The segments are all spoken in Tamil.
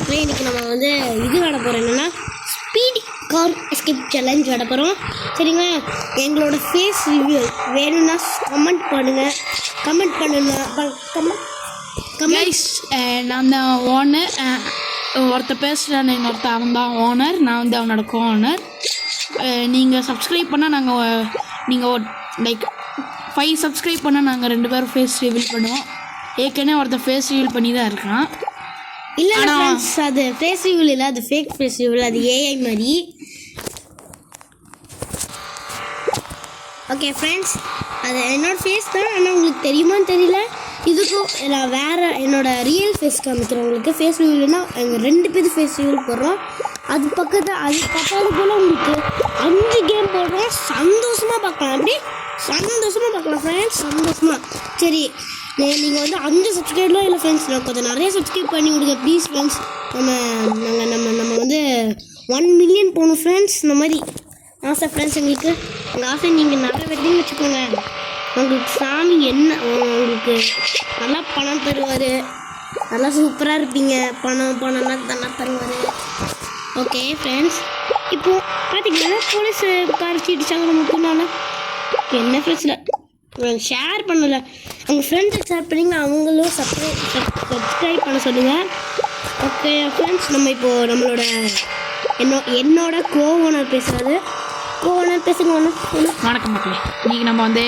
மக்களே, இன்றைக்கி நம்ம வந்து இது விட போகிறோம், என்னென்னா ஸ்பீட் கார் எஸ்கேப் சேலஞ்ச் விட போகிறோம். சரிங்களா? எங்களோட ஃபேஸ் ரிவ்யூ வேணும்னா கமெண்ட் பண்ணுங்கள். கைஸ், நான் தான் ஓனர். ஒருத்தர் பேசுகிறேன், இன்னொருத்தர் அவன் தான் ஓனர், நான் வந்து அவனோட ஓனர். நீங்கள் சப்ஸ்கிரைப் பண்ணால் நீங்கள் லைக் 5 சப்ஸ்கிரைப் பண்ணால் நாங்கள் 2 பேரும் ஃபேஸ் ரிவீல் பண்ணுவோம். ஏற்கனவே ஒருத்தர் ஃபேஸ் ரிவீல் பண்ணி தான் இருக்கான். இல்லை ஃப்ரெண்ட்ஸ், அது ஃபேஸ் ரிவ்யூல் இல்லை, அது ஃபேக் ஃபேஸ் ரிவ்யூல், அது ஏஐ மாதிரி. ஓகே ஃப்ரெண்ட்ஸ், அது என்னோடய ஃபேஸ் தான். ஆனால் உங்களுக்கு தெரியுமான்னு தெரியல. இதுக்கும் நான் வேறு என்னோடய ரியல் ஃபேஸ் காமிக்கிறேன் உங்களுக்கு. ஃபேஸ் ரிவ்யூல்னா எங்கள் 2 பேர் ஃபேஸ் ரிவ்யூல் போடுறோம். அது பக்கத்து போல் உங்களுக்கு 5 கேம் போடுறோம். சந்தோஷமாக பார்க்கலாம், அப்படி சந்தோஷமாக பார்க்கலாம் ஃப்ரெண்ட்ஸ், சந்தோஷமாக. சரி, நீங்கள் வந்து 5 சப்ஸ்கிரைப்லாம் இல்லை ஃப்ரெண்ட்ஸ், நான் கொஞ்சம் நிறைய சப்ஸ்கிரைப் பண்ணி விடுங்க ப்ளீஸ் ஃப்ரெண்ட்ஸ். நம்ம வந்து 1 மில்லியன் போகணும் ஃப்ரெண்ட்ஸ். இந்த மாதிரி ஆசை ஃப்ரெண்ட்ஸ் எங்களுக்கு. எங்கள் ஆசை நீங்கள் நிறைய வெட்டின்னு வச்சுக்கோங்க. உங்களுக்கு சாமி உங்களுக்கு நல்லா பணம் தருவார், நல்லா சூப்பராக இருப்பீங்க. பணம்லாம் நல்லா தருவார். ஓகே ஃப்ரெண்ட்ஸ், இப்போது பார்த்தீங்கன்னா போலீஸ் கார் சீட்டிச்சாங்க நம்ம பின்னால். என்ன ஃப்ரெண்ட்ஸில் ஷேர் பண்ணலை, அவங்க ஃப்ரெண்ட்ஸுக்கு ஷேர் பண்ணிங்க, அவங்களும் சப்ஸ்கிரைப் பண்ண சொல்லுங்கள். ஓகே ஃப்ரெண்ட்ஸ், நம்ம இப்போது நம்மளோட என்னோட ஓனர் பேசுகிறது. ஓனர் பேசுங்க. வணக்கம் மக்களே, இன்றைக்கி நம்ம வந்து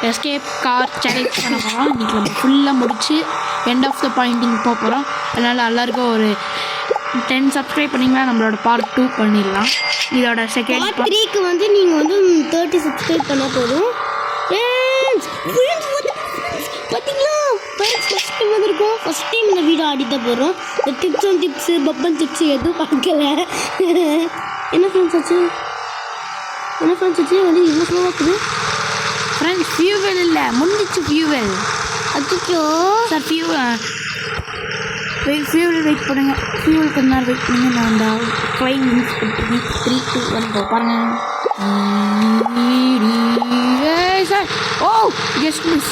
எஸ்கேப் கார் சேலஞ்ச் பண்ண போகிறோம். இன்றைக்கி நம்ம ஃபுல்லாக முடிச்சு எண்ட் ஆஃப் த பாயிண்டிங் போக போகிறோம். அதனால் எல்லாருக்கும் ஒரு 10 சப்ஸ்கிரைப் பண்ணிங்கன்னா நம்மளோட பார்ட் 2 பண்ணிடலாம். இதோட செகண்ட் பார்ட் 3க்கு வந்து நீங்கள் வந்து 30 சப்ஸ்கிரைப் பண்ணால் போதும். பார்த்தீங்களா ஃப்ரெண்ட்ஸ், ஃபஸ்ட் டைம் வந்திருக்கோம். ஃபஸ்ட் டைம் இந்த வீடியோ ஆடிதான் போகிறோம். இந்த டிப்ஸு பப்பன் டிப்ஸு எதுவும் பார்க்கல. என்ன ஃப்ரெண்ட்ஸ் ஆச்சு வந்து இவ்வளோ ஸ்லோவாக இருக்குது ஃப்ரெண்ட்ஸ். ஃபியூவல் இல்லை, முடிஞ்சிச்சு ஃபியூவல். அச்சோ சார், ஃபியூவல் வெயிட் பண்ணுங்க. ஃபியூவல் கொஞ்ச நேரம் வெயிட் பண்ணுங்க. நான் அந்த 5 மினிட்ஸ் கொடுத்துருக்கேன். 3, 2, 1 பாருங்கள். சார், ஓ ஜஸ்ட் மிஸ்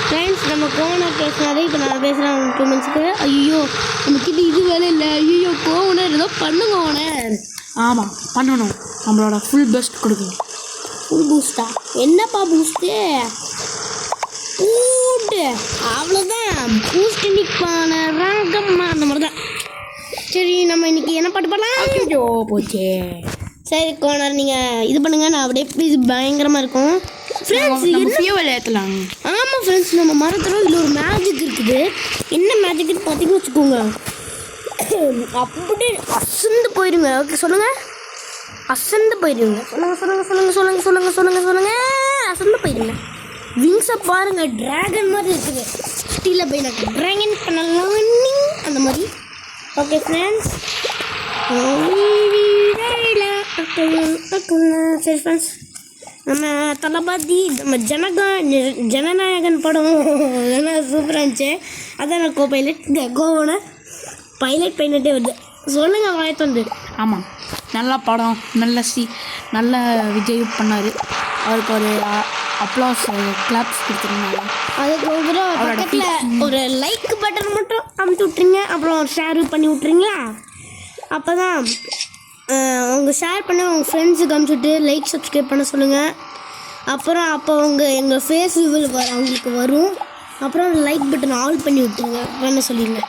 ஃப்ரெண்ட்ஸ். நம்ம கோவனர் பேசினாலே இப்போ நான் பேசுகிறேன் 2 மினிட்ஸ்க்கு. ஐயோ, நம்மக்கிட்ட இது வேலை இல்லை. ஐயோ கோவனர் ஏதோ பண்ணுங்க ஓனர். ஆமாம், பண்ணணும். நம்மளோட ஃபுல் பெஸ்ட் கொடுக்கணும். ஃபுல் பூஸ்டா? என்னப்பா பூஸ்ட்டு? அவ்வளோதான் பூஸ்ட். நிற்பான ராங்கம்மா அந்த மாதிரி தான். சரி, நம்ம இன்றைக்கி என்ன பாட்டு பாடலாம்? ஐயோ போச்சே. சரி கோனர், நீங்கள் இது பண்ணுங்கள், நான் அப்படியே ப்ளீஸ். பயங்கரமாக இருக்கும் ஃப்ரெண்ட்ஸ். ஃபியூவல் ஏற்றலாம். ஆமாம் ஃப்ரெண்ட்ஸ், நம்ம மரத்தில் இதில் ஒரு மேஜிக் இருக்குது. என்ன மேஜிக்னு பார்த்தீங்கன்னு வச்சுக்கோங்க, அப்படியே அசந்து போயிடுங்க. ஓகே சொல்லுங்கள், அசந்து போயிடுங்க. சொல்லுங்க. அசந்து போயிடுங்க. விங்ஸை பாருங்கள், ட்ராகன் மாதிரி இருக்குது. ஸ்டீலில் போய் நான் ட்ராகன் பண்ணலாம் அந்த மாதிரி. ஓகே ஃப்ரெண்ட்ஸ், சரி ஃப்ரெண்ட்ஸ், நம்ம தளபதி நம்ம ஜனநாயகன் படம் நல்லா சூப்பராக இருந்துச்சு. அதான் நான் கோவனர் பைலட்டே வருது. சொல்லுங்கள் வாய்த்து வந்து. ஆமாம், நல்ல படம், நல்ல விஜய் பண்ணார். அவருக்கு ஒரு அப்ளாஸ் கிளாப்ஸ் கொடுத்துருந்தாங்க. அதுக்கப்புறம் பக்கத்தில் ஒரு லைக் பட்டன் மட்டும் அமுச்சு விட்ருங்க. அப்புறம் ஷேர் பண்ணி விட்றீங்களா? அப்போ தான் அவங்க ஷேர் பண்ணி அவங்க ஃப்ரெண்ட்ஸுக்கு அமுச்சுட்டு லைக் சப்ஸ்கிரைப் பண்ண சொல்லுங்கள். அப்புறம் அப்போ எங்கள் ஃபேஸ் ரிவ்யூல் அவங்களுக்கு வரும். அப்புறம் லைக் பட்டன் ஆல் பண்ணி விட்டுருங்க பண்ண சொல்லிடுங்க.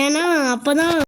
ஏன்னா அப்போ தான்